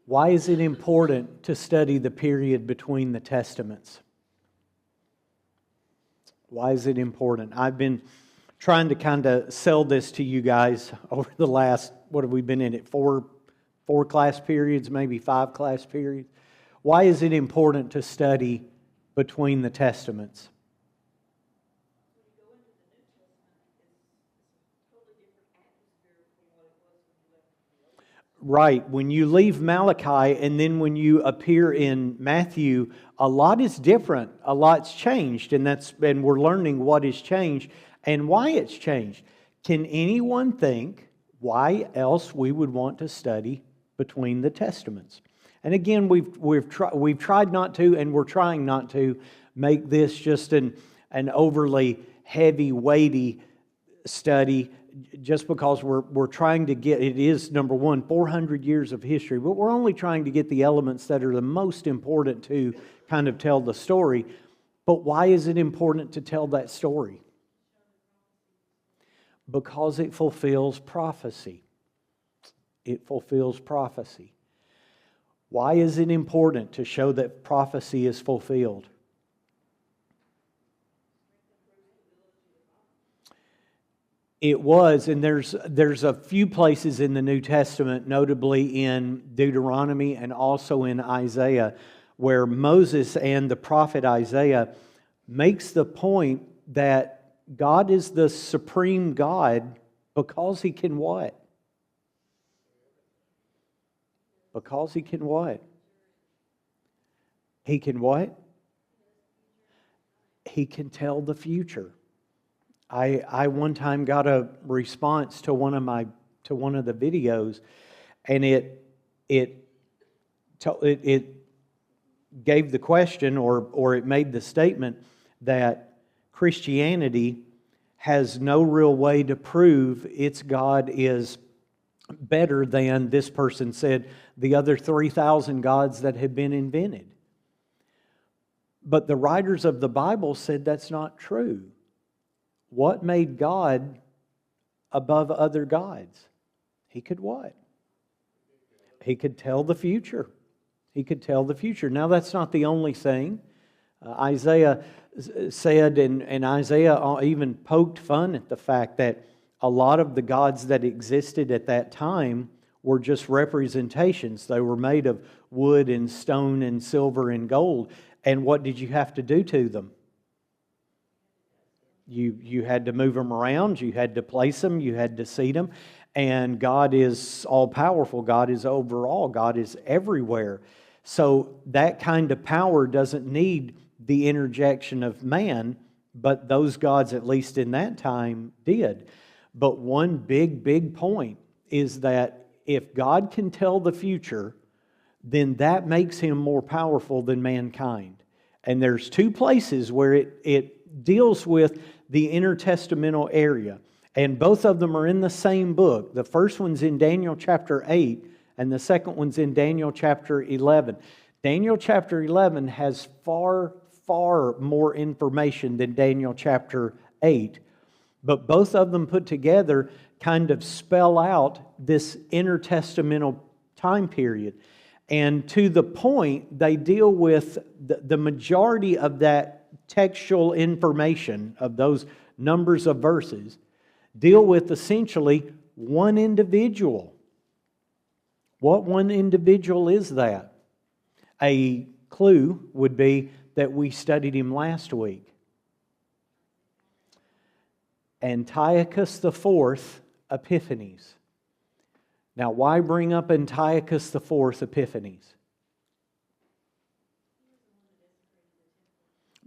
Why is it important to study the period between the Testaments? Why is it important? I've been trying to kind of sell this to you guys over the last, what have we been in it, four class periods, maybe 5 class periods. Why is it important to study between the Testaments? Right. When you leave Malachi and then when you appear in Matthew, a lot is different. A lot's changed, and we're learning what has changed and why it's changed. Can anyone think why else we would want to study between the Testaments? And again, we've tried not to, and we're trying not to make this just an overly heavy, weighty study, just because we're trying to get, it is, number one, 400 years of history, but we're only trying to get the elements that are the most important to kind of tell the story. But why is it important to tell that story? Because it fulfills prophecy. It fulfills prophecy. Why is it important to show that prophecy is fulfilled? It was, and there's a few places in the New Testament, notably in Deuteronomy and also in Isaiah, where Moses and the prophet Isaiah makes the point that God is the supreme God because He can what? Because He can what? He can what? He can tell the future. I one time got a response to one of the videos, and it gave the question, or it made the statement that Christianity has no real way to prove its God is better than, this person said, the other 3,000 gods that have been invented. But the writers of the Bible said that's not true. What made God above other gods? He could what? He could tell the future. He could tell the future. Now, that's not the only thing. Isaiah said, and Isaiah even poked fun at the fact that a lot of the gods that existed at that time were just representations. They were made of wood and stone and silver and gold. And what did you have to do to them? You had to move them around, you had to place them, you had to seat them. And God is all-powerful. God is over all. God is everywhere. So that kind of power doesn't need the interjection of man, but those gods, at least in that time, did. But one big point is that if God can tell the future, then that makes Him more powerful than mankind. And there's 2 places where it deals with the intertestamental area. And both of them are in the same book. The first one's in Daniel chapter 8, and the second one's in Daniel chapter 11. Daniel chapter 11 has far more information than Daniel chapter 8. But both of them put together kind of spell out this intertestamental time period. And to the point, they deal with the majority of that textual information of those numbers of verses, deal with essentially one individual. What one individual is that? A clue would be that we studied him last week. Antiochus IV Epiphanes. Now, why bring up Antiochus IV Epiphanes?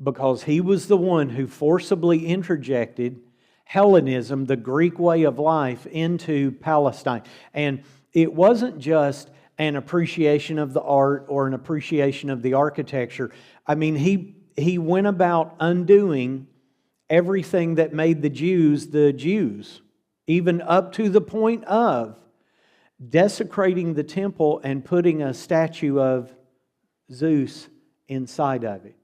Because he was the one who forcibly interjected Hellenism, the Greek way of life, into Palestine. And it wasn't just an appreciation of the art or an appreciation of the architecture. I mean, he went about undoing everything that made the Jews, even up to the point of desecrating the temple and putting a statue of Zeus inside of it.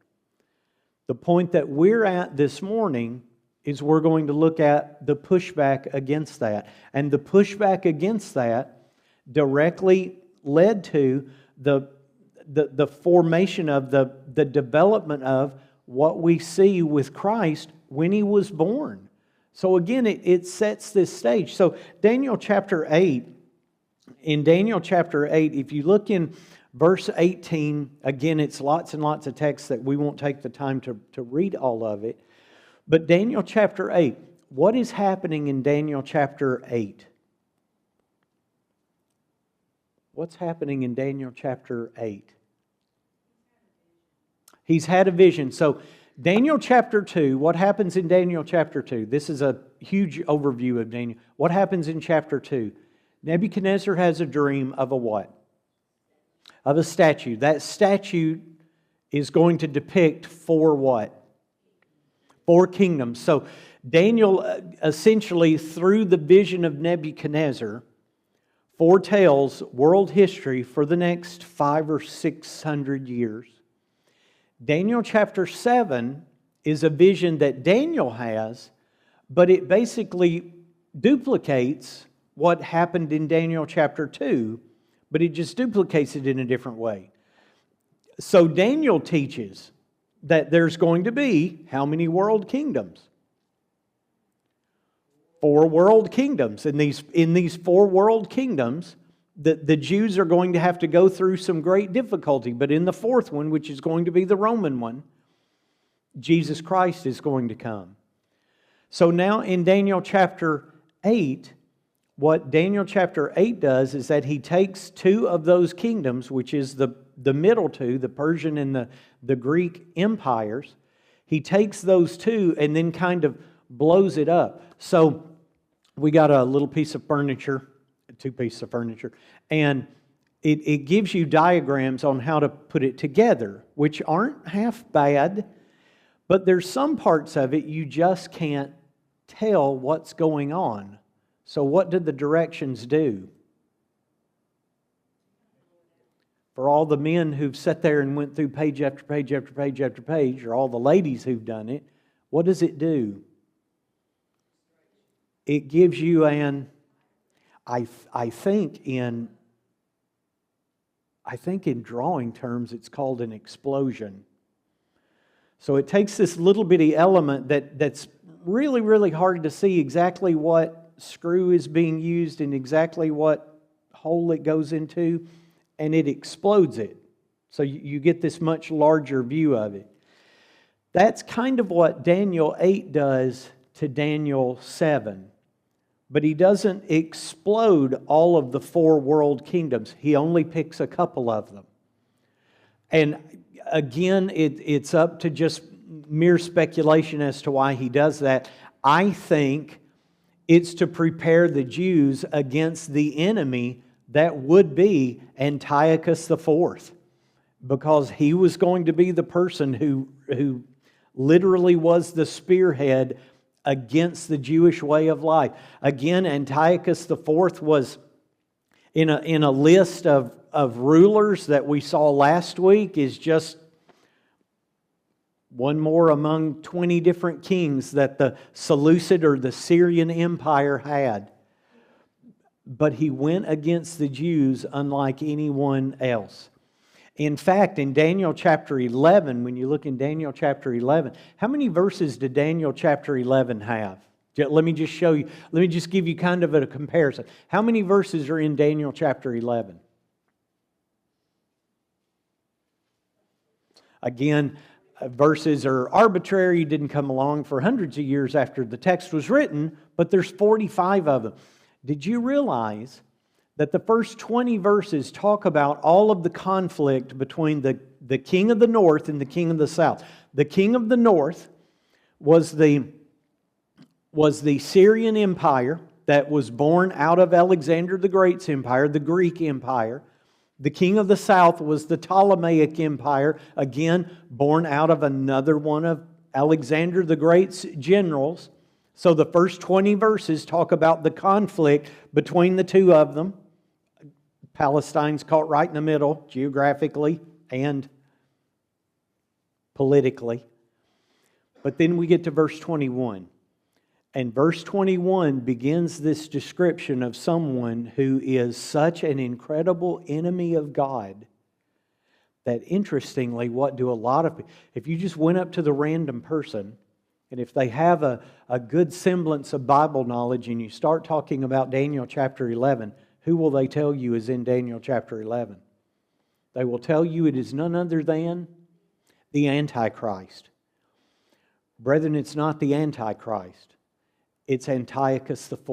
The point that we're at this morning is we're going to look at the pushback against that. And the pushback against that directly led to the formation of the development of what we see with Christ when He was born. So again, it sets this stage. So Daniel chapter 8, in Daniel chapter 8, if you look in verse 18, again, it's lots and lots of text that we won't take the time to read all of it. But Daniel chapter 8, what is happening in Daniel chapter 8? What's happening in Daniel chapter 8? He's had a vision. So Daniel chapter 2, what happens in Daniel chapter 2? This is a huge overview of Daniel. What happens in chapter 2? Nebuchadnezzar has a dream of a what? Of a statue. That statue is going to depict 4 what? 4 kingdoms. So Daniel essentially, through the vision of Nebuchadnezzar, foretells world history for the next 500 or 600 years. Daniel chapter 7 is a vision that Daniel has, but it basically duplicates what happened in Daniel chapter 2, but it just duplicates it in a different way. So Daniel teaches that there's going to be how many world kingdoms? 4 world kingdoms. In these 4 world kingdoms, the Jews are going to have to go through some great difficulty. But in the 4th one, which is going to be the Roman one, Jesus Christ is going to come. So now in Daniel chapter 8, what Daniel chapter 8 does is that he takes 2 of those kingdoms, which is the middle 2, the Persian and the Greek empires. He takes those 2 and then kind of blows it up. So we got a little piece of furniture, 2 pieces of furniture, and it gives you diagrams on how to put it together, which aren't half bad, but there's some parts of it you just can't tell what's going on. So what did the directions do? For all the men who've sat there and went through page after page after page after page, or all the ladies who've done it, what does it do? It gives you I think in drawing terms it's called an explosion. So it takes this little bitty element that's really, really hard to see exactly what screw is being used and exactly what hole it goes into, and it explodes it. So you get this much larger view of it. That's kind of what Daniel 8 does to Daniel 7. But he doesn't explode all of the 4 world kingdoms. He only picks a couple of them. And again, it's up to just mere speculation as to why he does that. I think it's to prepare the Jews against the enemy that would be Antiochus IV, because he was going to be the person who literally was the spearhead against the Jewish way of life. Again, Antiochus IV was in a list of rulers that we saw last week, is just one more among 20 different kings that the Seleucid or the Syrian Empire had. But he went against the Jews unlike anyone else. In fact, in Daniel chapter 11, when you look in Daniel chapter 11, how many verses did Daniel chapter 11 have? Let me just show you. Let me just give you kind of a comparison. How many verses are in Daniel chapter 11? Again, verses are arbitrary, didn't come along for hundreds of years after the text was written, but there's 45 of them. Did you realize that the first 20 verses talk about all of the conflict between the king of the north and the king of the south? The king of the north was the Syrian Empire that was born out of Alexander the Great's empire, the Greek Empire. The king of the south was the Ptolemaic Empire, again, born out of another one of Alexander the Great's generals. So the first 20 verses talk about the conflict between the two of them. Palestine's caught right in the middle, geographically and politically. But then we get to verse 21. And verse 21 begins this description of someone who is such an incredible enemy of God that, interestingly, what do a lot of people, if you just went up to the random person, and if they have a good semblance of Bible knowledge, and you start talking about Daniel chapter 11, who will they tell you is in Daniel chapter 11? They will tell you it is none other than the Antichrist. Brethren, it's not the Antichrist. It's Antiochus IV.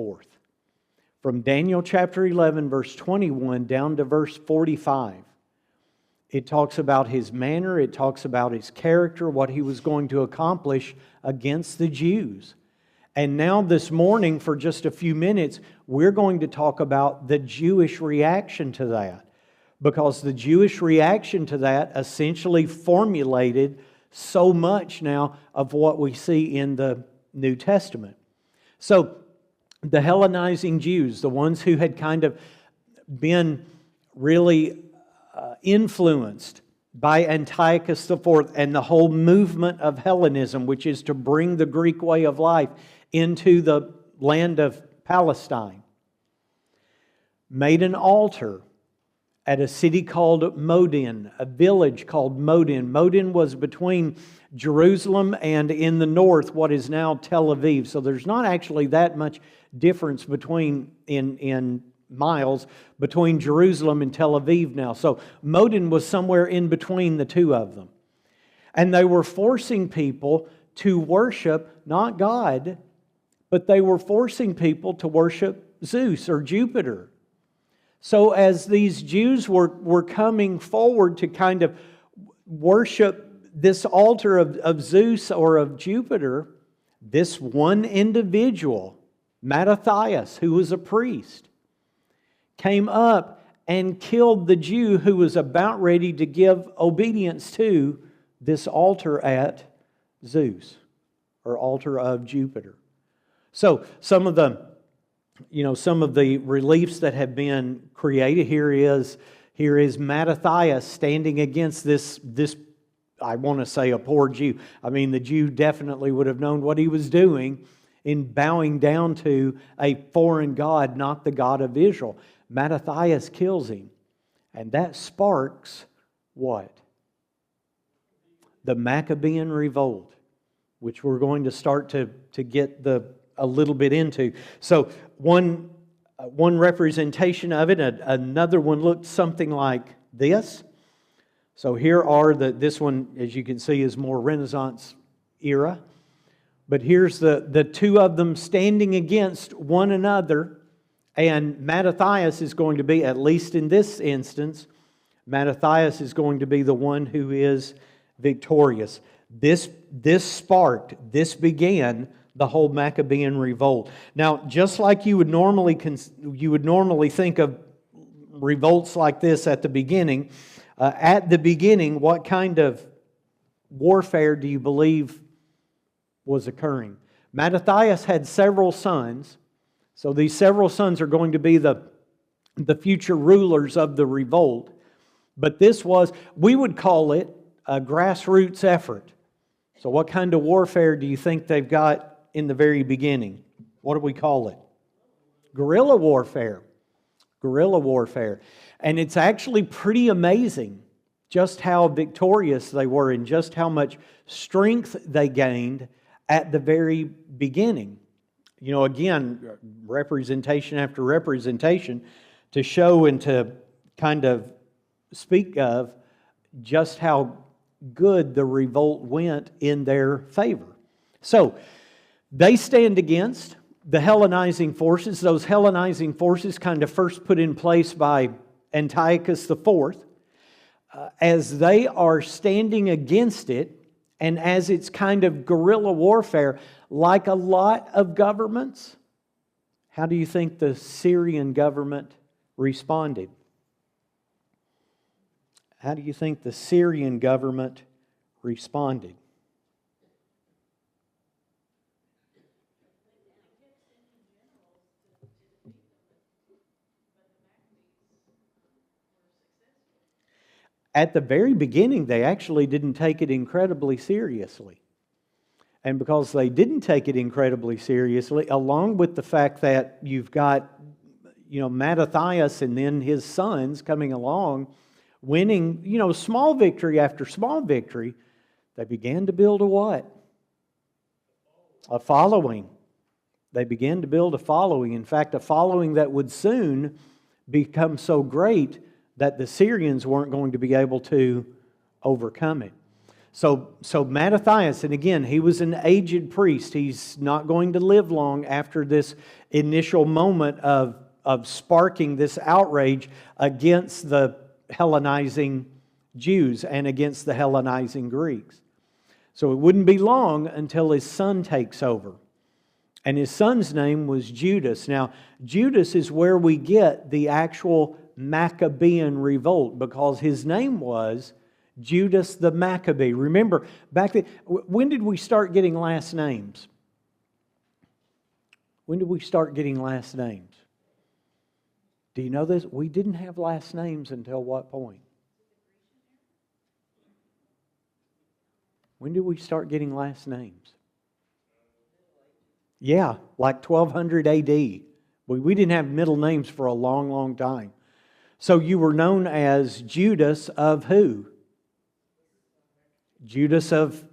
From Daniel chapter 11, verse 21, down to verse 45, it talks about his manner, it talks about his character, what he was going to accomplish against the Jews. And now this morning, for just a few minutes, we're going to talk about the Jewish reaction to that. Because the Jewish reaction to that essentially formulated so much now of what we see in the New Testament. So, the Hellenizing Jews, the ones who had kind of been really influenced by Antiochus IV and the whole movement of Hellenism, which is to bring the Greek way of life into the land of Palestine, made an altar at a city called Modin, a village called Modin. Modin was between Jerusalem and in the north, what is now Tel Aviv. So there's not actually that much difference between in miles between Jerusalem and Tel Aviv now. So Modin was somewhere in between the two of them. And they were forcing people to worship not God, but they were forcing people to worship Zeus or Jupiter. So as these Jews were coming forward to kind of worship this altar of Zeus or of Jupiter, this one individual, Mattathias, who was a priest, came up and killed the Jew who was about ready to give obedience to this altar at Zeus, or altar of Jupiter. So some of the reliefs that have been created here is Mattathias standing against this I want to say a poor Jew. I mean, the Jew definitely would have known what he was doing in bowing down to a foreign god, not the God of Israel. Mattathias kills him. And that sparks what? The Maccabean revolt, which we're going to start to get a little bit into. So one representation of it, another one looked something like this. So here are this one, as you can see, is more Renaissance era. But here's the two of them standing against one another. And Mattathias is going to be, at least in this instance, Mattathias is going to be the one who is victorious. This began the whole Maccabean revolt. Now, just like you would normally think of revolts like this at the beginning, what kind of warfare do you believe was occurring? Mattathias had several sons, so these several sons are going to be the future rulers of the revolt. But we would call it a grassroots effort. So what kind of warfare do you think they've got in the very beginning? What do we call it? Guerrilla warfare. Guerrilla warfare. And it's actually pretty amazing just how victorious they were and just how much strength they gained at the very beginning. You know, again, representation after representation to show and to kind of speak of just how good the revolt went in their favor. So, they stand against the Hellenizing forces. Those Hellenizing forces kind of first put in place by Antiochus IV. As they are standing against it, and as it's kind of guerrilla warfare, like a lot of governments, how do you think the Syrian government responded? How do you think the Syrian government responded? At the very beginning, they actually didn't take it incredibly seriously. And because they didn't take it incredibly seriously, along with the fact that you've got, Mattathias and then his sons coming along, winning, small victory after small victory, they began to build a what? A following. They began to build a following. In fact, a following that would soon become so great that the Syrians weren't going to be able to overcome it. So Mattathias, and again, he was an aged priest. He's not going to live long after this initial moment of sparking this outrage against the Hellenizing Jews and against the Hellenizing Greeks. So it wouldn't be long until his son takes over. And his son's name was Judas. Now, Judas is where we get the actual Maccabean revolt, because his name was Judas the Maccabee. Remember, back then, when did we start getting last names? When did we start getting last names? Do you know this? We didn't have last names until what point? When did we start getting last names? Yeah, like 1200 AD. We didn't have middle names for a long, long time. So you were known as Judas of who? Judas of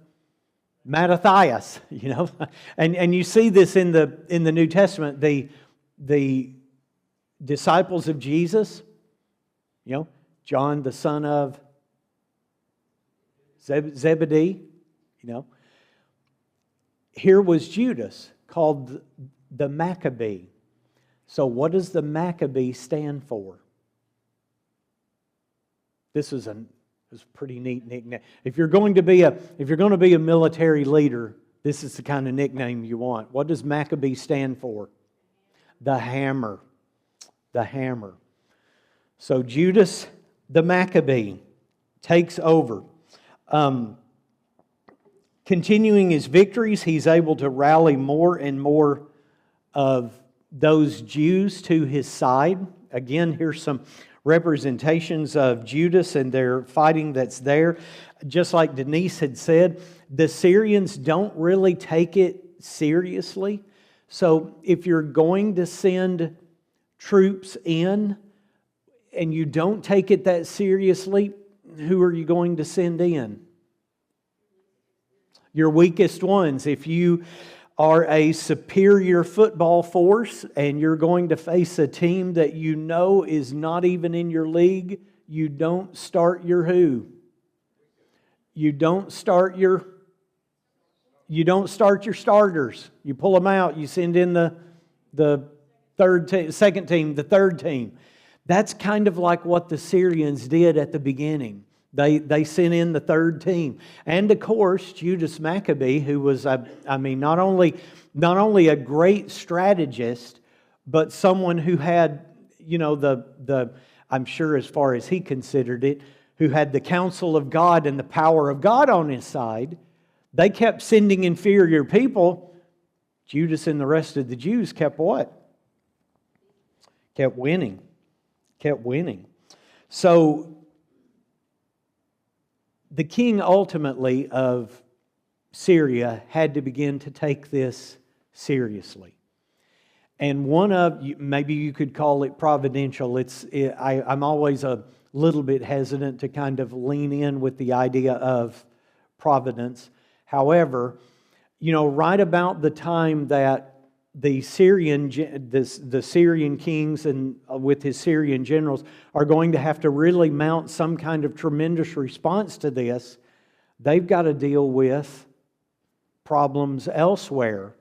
Mattathias, and you see this in the New Testament. The disciples of Jesus, John the son of Zebedee, here was Judas called the Maccabee. So what does the Maccabee stand for? This is a pretty neat nickname. If you're going to be a military leader, this is the kind of nickname you want. What does Maccabee stand for? The hammer. The hammer. So Judas the Maccabee takes over. Continuing his victories, he's able to rally more and more of those Jews to his side. Again, here's some representations of Judas and their fighting that's there. Just like Denise had said, the Syrians don't really take it seriously. So if you're going to send troops in and you don't take it that seriously, who are you going to send in? Your weakest ones. If you are a superior football force and you're going to face a team that you know is not even in your league, you don't start your who? You don't start your starters. You pull them out. You send in the second team, the third team. That's kind of like what the Syrians did at the beginning. They sent in the third team. And of course, Judas Maccabee, who was, not only a great strategist, but someone who had, I'm sure as far as he considered it, who had the counsel of God and the power of God on his side. They kept sending inferior people. Judas and the rest of the Jews kept what? Kept winning. Kept winning. So the king ultimately of Syria had to begin to take this seriously. And maybe you could call it providential. I'm always a little bit hesitant to kind of lean in with the idea of providence. However, right about the time that the Syrian kings and with his Syrian generals are going to have to really mount some kind of tremendous response to this, they've got to deal with problems elsewhere,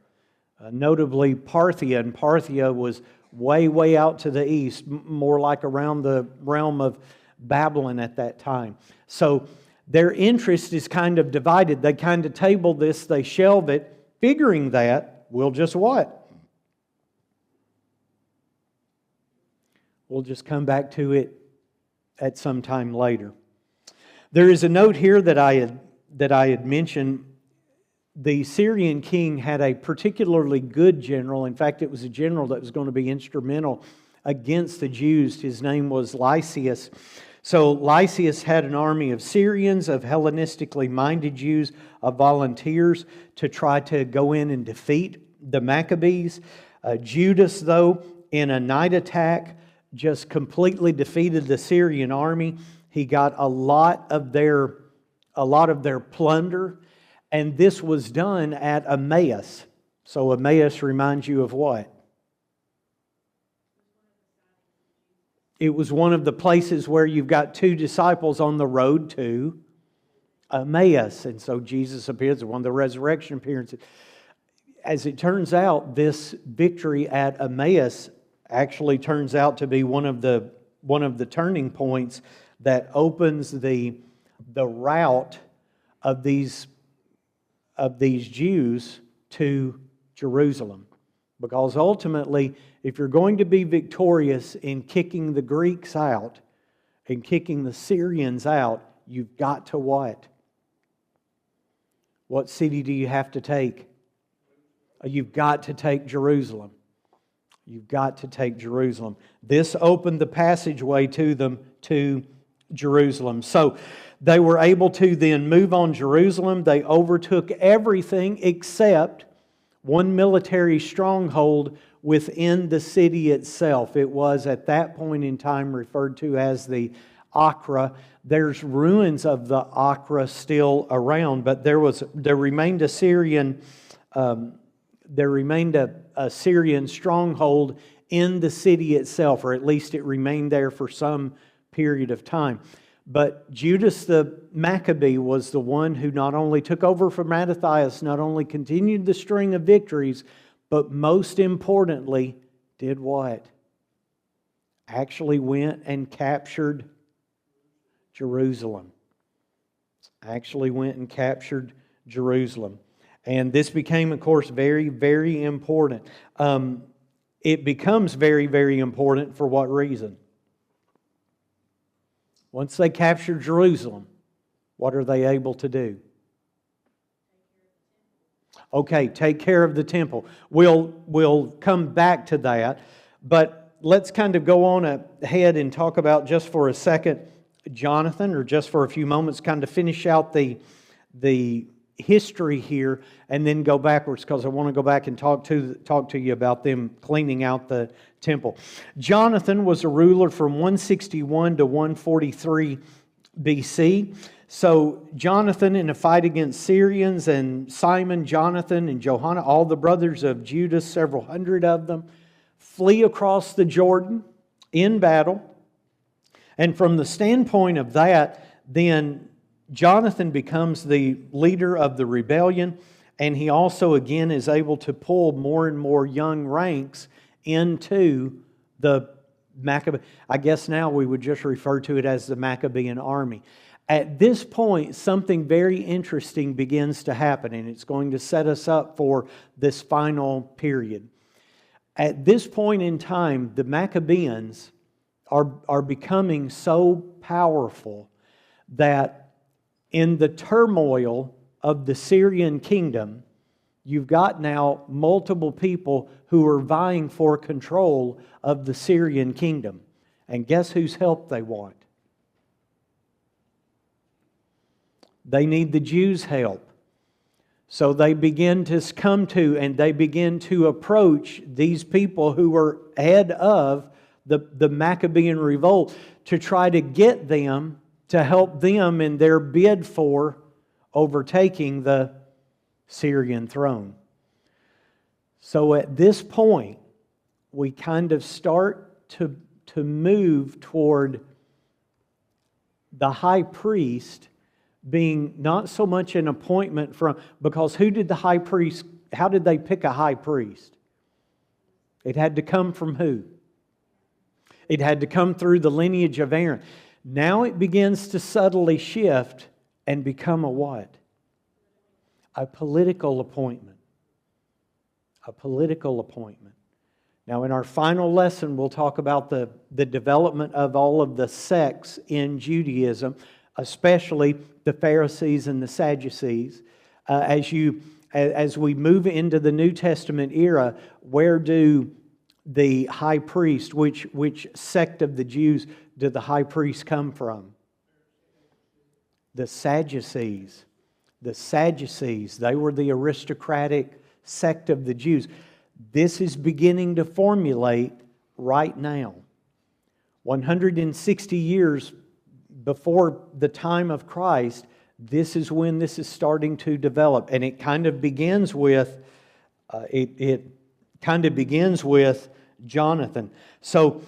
notably Parthia. And Parthia was way, way out to the east, more like around the realm of Babylon at that time. So their interest is kind of divided. They kind of table this, they shelve it, figuring that we'll just what? We'll just come back to it at some time later. There is a note here that I had mentioned. The Syrian king had a particularly good general. In fact, it was a general that was going to be instrumental against the Jews. His name was Lysias. So Lysias had an army of Syrians, of Hellenistically minded Jews, of volunteers to try to go in and defeat the Maccabees. Judas, though, in a night attack, just completely defeated the Syrian army. He got a lot of their plunder, and this was done at Emmaus. So Emmaus reminds you of what? It was one of the places where you've got two disciples on the road to Emmaus. And so Jesus appears at one of the resurrection appearances. As it turns out, this victory at Emmaus actually turns out to be one of the turning points that opens the route of these Jews to Jerusalem. Because ultimately, if you're going to be victorious in kicking the Greeks out and kicking the Syrians out, you've got to what? What city do you have to take? You've got to take Jerusalem. You've got to take Jerusalem. This opened the passageway to them to Jerusalem. So they were able to then move on Jerusalem. They overtook everything except one military stronghold within the city itself. It was at that point in time referred to as the Acra. There's ruins of the Acra still around, but there remained a Syrian stronghold in the city itself, or at least it remained there for some period of time. But Judas the Maccabee was the one who not only took over from Mattathias, not only continued the string of victories, but most importantly, did what? Actually went and captured Jerusalem. Actually went and captured Jerusalem. And this became, of course, very, very important. It becomes very, very important for what reason? Once they capture Jerusalem, what are they able to do? Okay, take care of the temple. We'll come back to that, but let's kind of go on ahead and talk about just for a second Jonathan, or just for a few moments, kind of finish out the history here, and then go backwards, because I want to go back and talk to you about them cleaning out the temple. Jonathan was a ruler from 161 to 143 BC. So Jonathan, in a fight against Syrians, and Simon, Jonathan, and Johanna, all the brothers of Judas, several hundred of them, flee across the Jordan in battle. And from the standpoint of that, then Jonathan becomes the leader of the rebellion, and he also again is able to pull more and more young ranks into the Maccabean. I guess now we would just refer to it as the Maccabean army. At this point, something very interesting begins to happen, and it's going to set us up for this final period. At this point in time, the Maccabeans are becoming so powerful that in the turmoil of the Syrian kingdom, you've got now multiple people who are vying for control of the Syrian kingdom. And guess whose help they want? They need the Jews' help. So they begin to come to and they begin to approach these people who were head of the Maccabean revolt to try to get them to help them in their bid for overtaking the Syrian throne. So at this point, we kind of start to move toward the high priest being not so much an appointment from, because who did the high priest, how did they pick a high priest? It had to come from who? It had to come through the lineage of Aaron. Now it begins to subtly shift and become a what? A political appointment. A political appointment. Now in our final lesson, we'll talk about the development of all of the sects in Judaism, especially the Pharisees and the Sadducees. As we move into the New Testament era, where do the high priest, which sect of the Jews did the high priest come from? The Sadducees. The Sadducees, they were the aristocratic sect of the Jews. This is beginning to formulate right now. 160 years before the time of Christ, this is when this is starting to develop. And it kind of begins with, Jonathan. So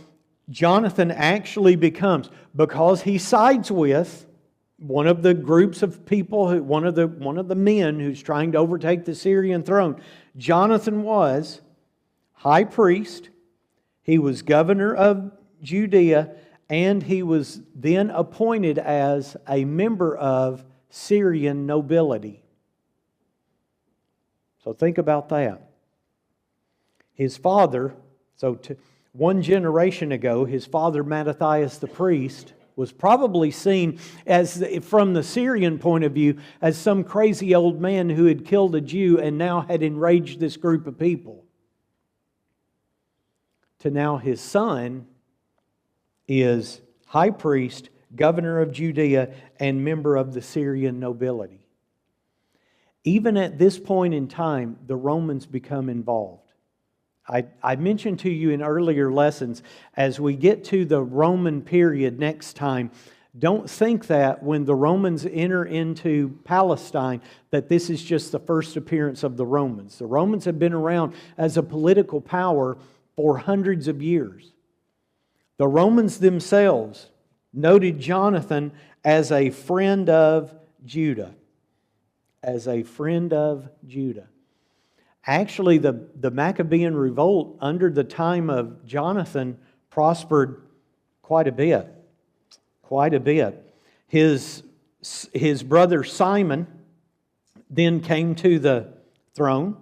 Jonathan actually becomes, because he sides with one of the groups of people, one of the men who's trying to overtake the Syrian throne. Jonathan was high priest, he was governor of Judea, and he was then appointed as a member of Syrian nobility. So think about that. His father, one generation ago, his father Mattathias the priest was probably seen as, from the Syrian point of view, as some crazy old man who had killed a Jew and now had enraged this group of people. To now his son is high priest, governor of Judea, and member of the Syrian nobility. Even at this point in time, the Romans become involved. I mentioned to you in earlier lessons, as we get to the Roman period next time, don't think that when the Romans enter into Palestine, that this is just the first appearance of the Romans. The Romans have been around as a political power for hundreds of years. The Romans themselves noted Jonathan as a friend of Judah. As a friend of Judah. Actually, the Maccabean revolt under the time of Jonathan prospered quite a bit. Quite a bit. His brother Simon then came to the throne.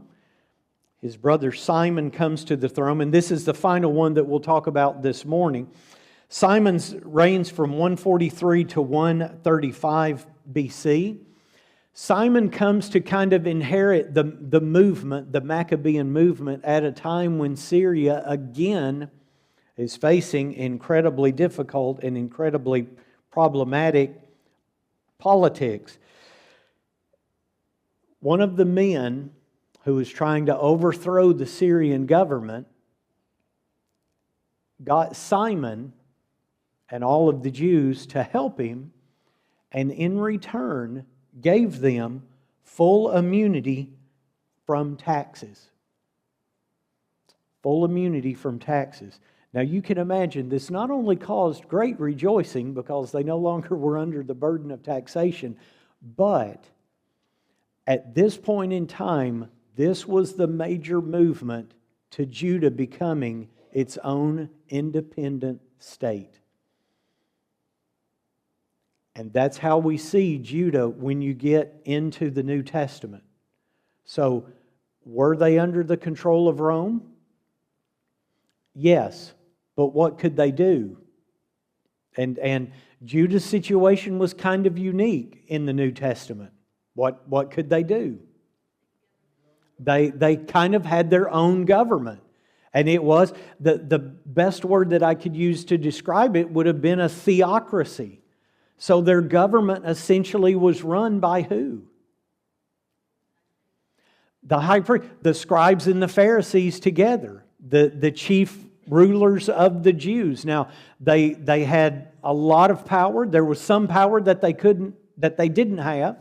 His brother Simon comes to the throne, and this is the final one that we'll talk about this morning. Simon reigns from 143 to 135 BC. Simon comes to kind of inherit the movement, the Maccabean movement, at a time when Syria again is facing incredibly difficult and incredibly problematic politics. One of the men who was trying to overthrow the Syrian government got Simon and all of the Jews to help him, and in return gave them full immunity from taxes. Full immunity from taxes. Now you can imagine this not only caused great rejoicing because they no longer were under the burden of taxation, but at this point in time, this was the major movement to Judah becoming its own independent state. And that's how we see Judah when you get into the New Testament. So, were they under the control of Rome? Yes, but what could they do? And Judah's situation was kind of unique in the New Testament. What could they do? They kind of had their own government. And it was, the best word that I could use to describe it would have been a theocracy. So their government essentially was run by who? The high priest, the scribes and the Pharisees together, the chief rulers of the Jews. Now, they had a lot of power. There was some power that they didn't have.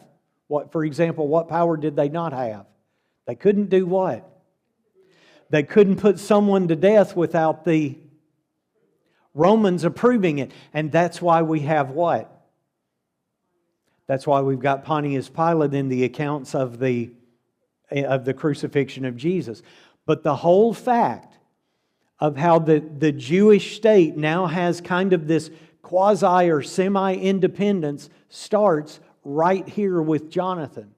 For example, what power did they not have? They couldn't do what? They couldn't put someone to death without the Romans approving it. And that's why we have what? That's why we've got Pontius Pilate in the accounts of the crucifixion of Jesus. But the whole fact of how the Jewish state now has kind of this quasi or semi-independence starts right here with Jonathan.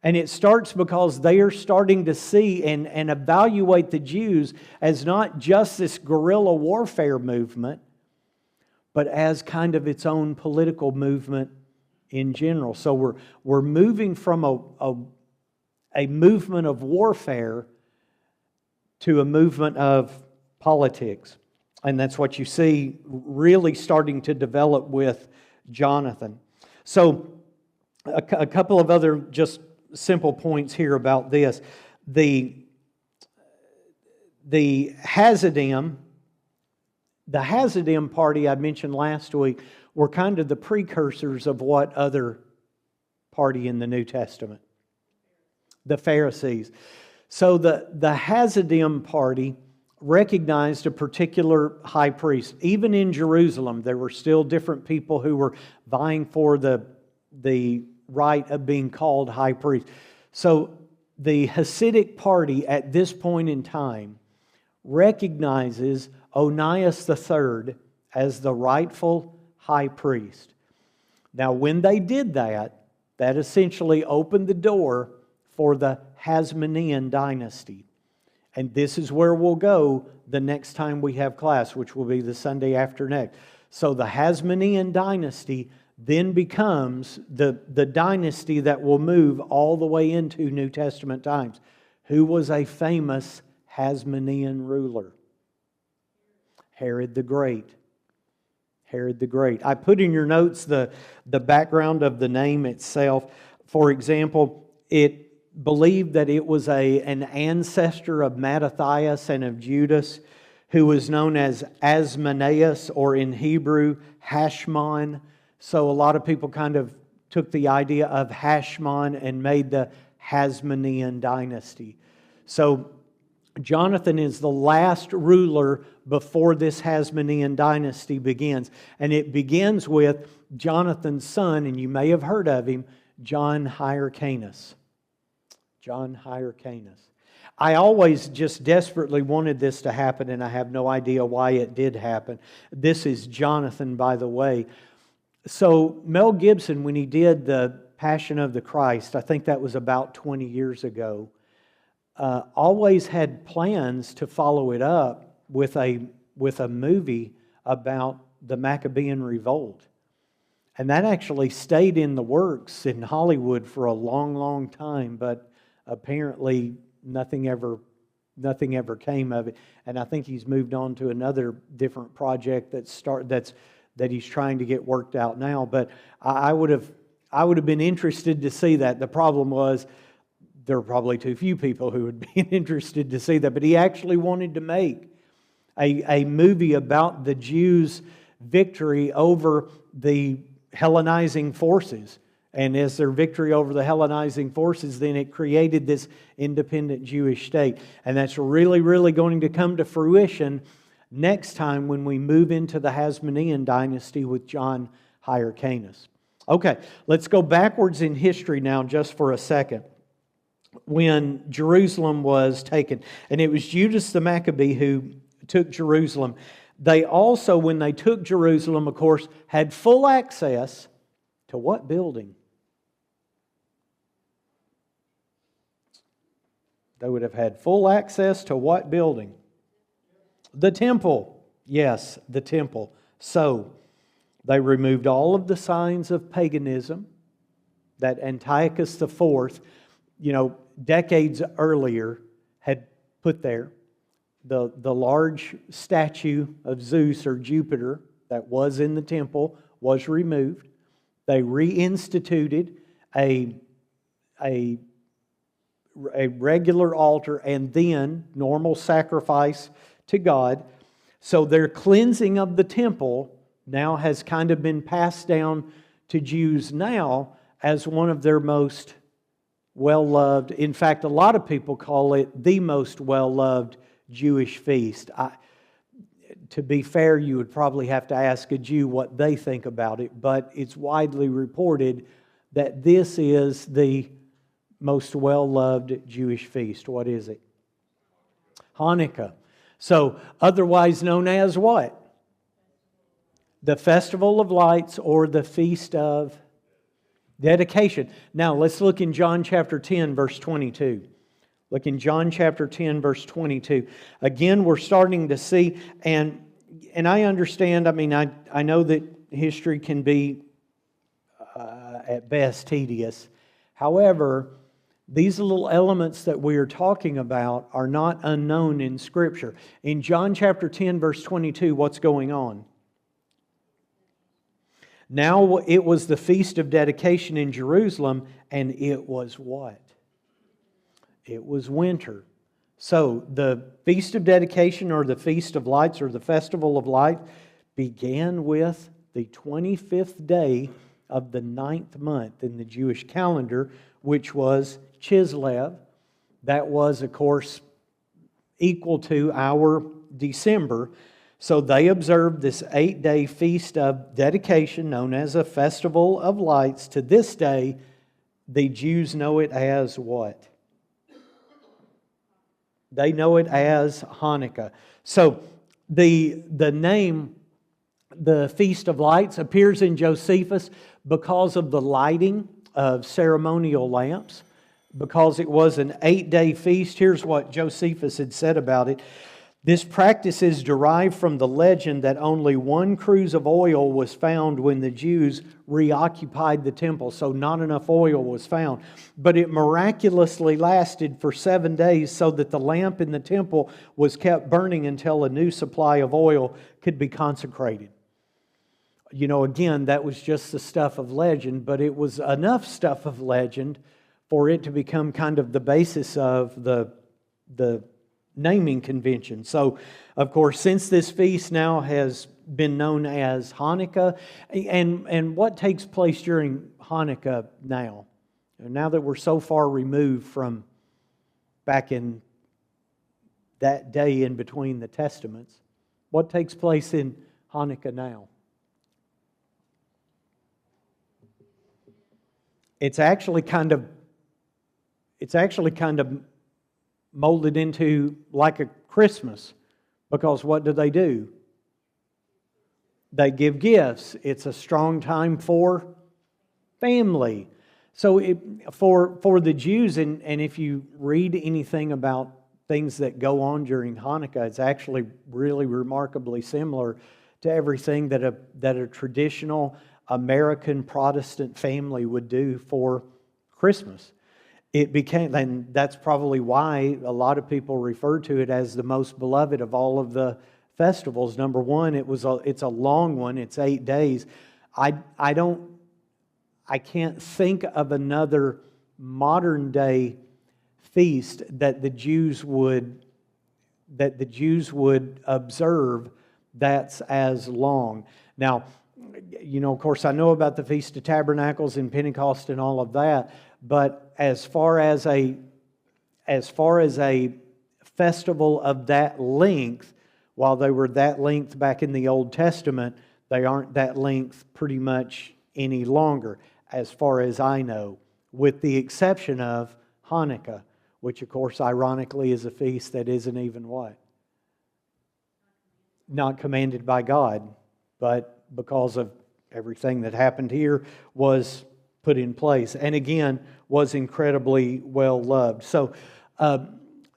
And it starts because they are starting to see and evaluate the Jews as not just this guerrilla warfare movement, but as kind of its own political movement in general. So we're moving from a movement of warfare to a movement of politics. And that's what you see really starting to develop with Jonathan. So a couple of other just simple points here about this. The Hasidim party I mentioned last week were kind of the precursors of what other party in the New Testament? The Pharisees. So the Hasidim party recognized a particular high priest. Even in Jerusalem, there were still different people who were vying for the right of being called high priest. So the Hasidic party at this point in time recognizes Onias III as the rightful high priest. Now, when they did that, that essentially opened the door for the Hasmonean dynasty. And this is where we'll go the next time we have class, which will be the Sunday after next. So the Hasmonean dynasty then becomes the dynasty that will move all the way into New Testament times. Who was a famous Hasmonean ruler? Herod the Great. Herod the Great. I put in your notes the background of the name itself. For example, it believed that it was an ancestor of Mattathias and of Judas, who was known as Hasmonean, or in Hebrew, Hasmonean. So a lot of people kind of took the idea of Hasmonean and made the Hasmonean dynasty. So Jonathan is the last ruler before this Hasmonean dynasty begins. And it begins with Jonathan's son, and you may have heard of him, John Hyrcanus. John Hyrcanus. I always just desperately wanted this to happen, and I have no idea why it did happen. This is Jonathan, by the way. So Mel Gibson, when he did the Passion of the Christ, I think that was about 20 years ago, always had plans to follow it up with a movie about the Maccabean revolt. And that actually stayed in the works in Hollywood for a long, long time, but apparently nothing ever came of it. And I think he's moved on to another different project that he's trying to get worked out now. But I would have been interested to see that. The problem was there were probably too few people who would be interested to see that. But he actually wanted to make a movie about the Jews' victory over the Hellenizing forces. And as their victory over the Hellenizing forces, then it created this independent Jewish state. And that's really, really going to come to fruition next time when we move into the Hasmonean dynasty with John Hyrcanus. Okay, let's go backwards in history now just for a second. When Jerusalem was taken, and it was Judas the Maccabee who took Jerusalem. They also, when they took Jerusalem, of course, had full access to what building? They would have had full access to what building? The temple. Yes, the temple. So, they removed all of the signs of paganism that Antiochus IV, decades earlier had put there. The large statue of Zeus or Jupiter that was in the temple was removed. They reinstituted a regular altar and then normal sacrifice to God. So their cleansing of the temple now has kind of been passed down to Jews now as one of their most well-loved. In fact, a lot of people call it the most well-loved Jewish feast. To be fair, you would probably have to ask a Jew what they think about it, but it's widely reported that this is the most well-loved Jewish feast. What is it? Hanukkah. So, otherwise known as what? The Festival of Lights, or the Feast of Dedication. Now, let's look in John chapter 10, verse 22. Look in John chapter 10, verse 22. Again, we're starting to see, and I understand, I know that history can be, at best, tedious. However, These little elements that we are talking about are not unknown in Scripture. In John chapter 10, verse 22, what's going on? Now it was the feast of dedication in Jerusalem, and it was what? It was winter. So the feast of dedication, or the feast of lights, or the festival of lights, began with the 25th day of the 9th month in the Jewish calendar, which was Chislev. That was, of course, equal to our December. So they observed this 8-day feast of dedication known as a festival of lights. To this day, the Jews know it as what? They know it as Hanukkah. So the name, the Feast of Lights, appears in Josephus because of the lighting of ceremonial lamps, because it was an 8-day feast. Here's what Josephus had said about it. This practice is derived from the legend that only one cruse of oil was found when the Jews reoccupied the temple, so not enough oil was found. But it miraculously lasted for 7 days, so that the lamp in the temple was kept burning until a new supply of oil could be consecrated. You know, again, that was just the stuff of legend, but it was enough stuff of legend for it to become kind of the basis of the naming convention. So, of course, since this feast now has been known as Hanukkah, and what takes place during Hanukkah now? Now that we're so far removed from back in that day in between the Testaments, what takes place in Hanukkah now? It's actually kind of molded into like a Christmas, because what do? They give gifts. It's a strong time for family. So for the Jews, and if you read anything about things that go on during Hanukkah, it's actually really remarkably similar to everything that a traditional American Protestant family would do for Christmas. It became, and that's probably why a lot of people refer to it as the most beloved of all of the festivals. Number one, it's a long one. It's 8 days. I can't think of another modern day feast that the Jews would observe that's as long. Now, you know, of course, I know about the Feast of Tabernacles and Pentecost and all of that, but as far as a festival of that length, while they were that length back in the Old Testament, they aren't that length pretty much any longer, as far as I know, with the exception of Hanukkah, which of course ironically is a feast that isn't even what? Not commanded by God, but because of everything that happened here was put in place, and again was incredibly well loved. So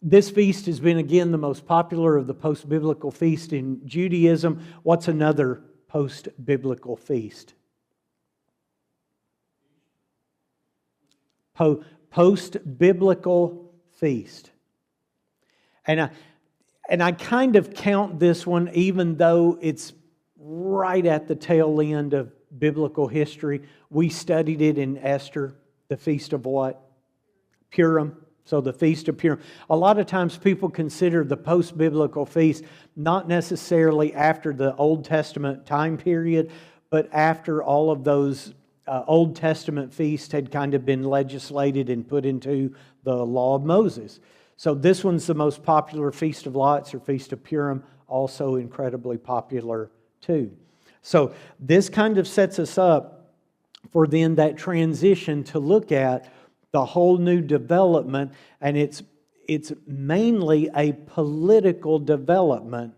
this feast has been again the most popular of the post-biblical feasts in Judaism. What's another post-biblical feast? Post-biblical feast. And I kind of count this one, even though it's right at the tail end of biblical history. We studied it in Esther, the Feast of what? Purim. So the Feast of Purim. A lot of times people consider the post-biblical feast not necessarily after the Old Testament time period, but after all of those Old Testament feasts had kind of been legislated and put into the law of Moses. So this one's the most popular, Feast of Lights or Feast of Purim, also incredibly popular too. So this kind of sets us up for then that transition to look at the whole new development, and it's mainly a political development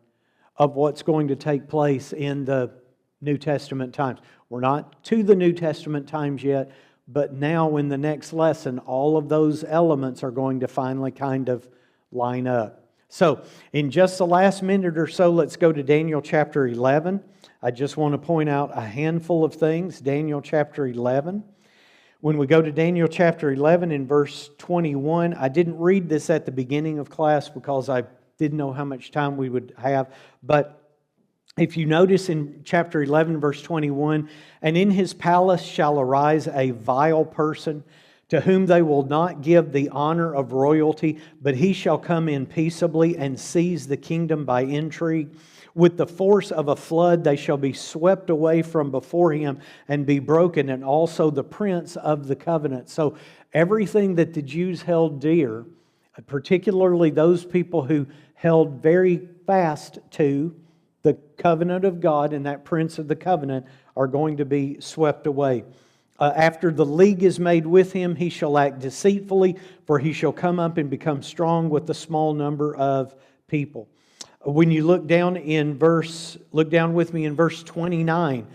of what's going to take place in the New Testament times. We're not to the New Testament times yet, but now in the next lesson, all of those elements are going to finally kind of line up. So, in just the last minute or so, let's go to Daniel chapter 11. I just want to point out a handful of things. Daniel chapter 11. When we go to Daniel chapter 11 and verse 21, I didn't read this at the beginning of class because I didn't know how much time we would have, but if you notice in chapter 11, verse 21, and in his palace shall arise a vile person, to whom they will not give the honor of royalty, but he shall come in peaceably and seize the kingdom by intrigue. With the force of a flood they shall be swept away from before him and be broken, and also the prince of the covenant. So everything that the Jews held dear, particularly those people who held very fast to the covenant of God and that prince of the covenant, are going to be swept away. After the league is made with him, he shall act deceitfully, for he shall come up and become strong with a small number of people. When you look down with me in verse 29.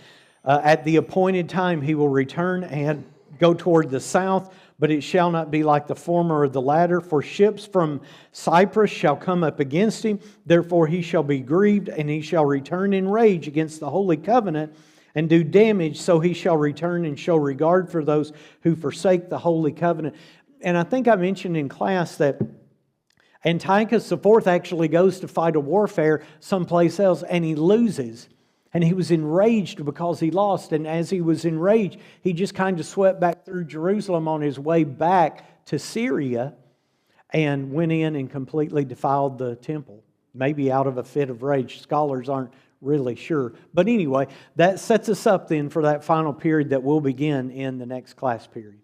At the appointed time he will return and go toward the south, but it shall not be like the former or the latter. For ships from Cyprus shall come up against him. Therefore he shall be grieved, and he shall return in rage against the holy covenant and do damage. So he shall return and show regard for those who forsake the holy covenant. And I think I mentioned in class that Antiochus IV actually goes to fight a warfare someplace else, and he loses. And he was enraged because he lost. And as he was enraged, he just kind of swept back through Jerusalem on his way back to Syria and went in and completely defiled the temple. Maybe out of a fit of rage. Scholars aren't really sure. But anyway, that sets us up then for that final period that will begin in the next class period.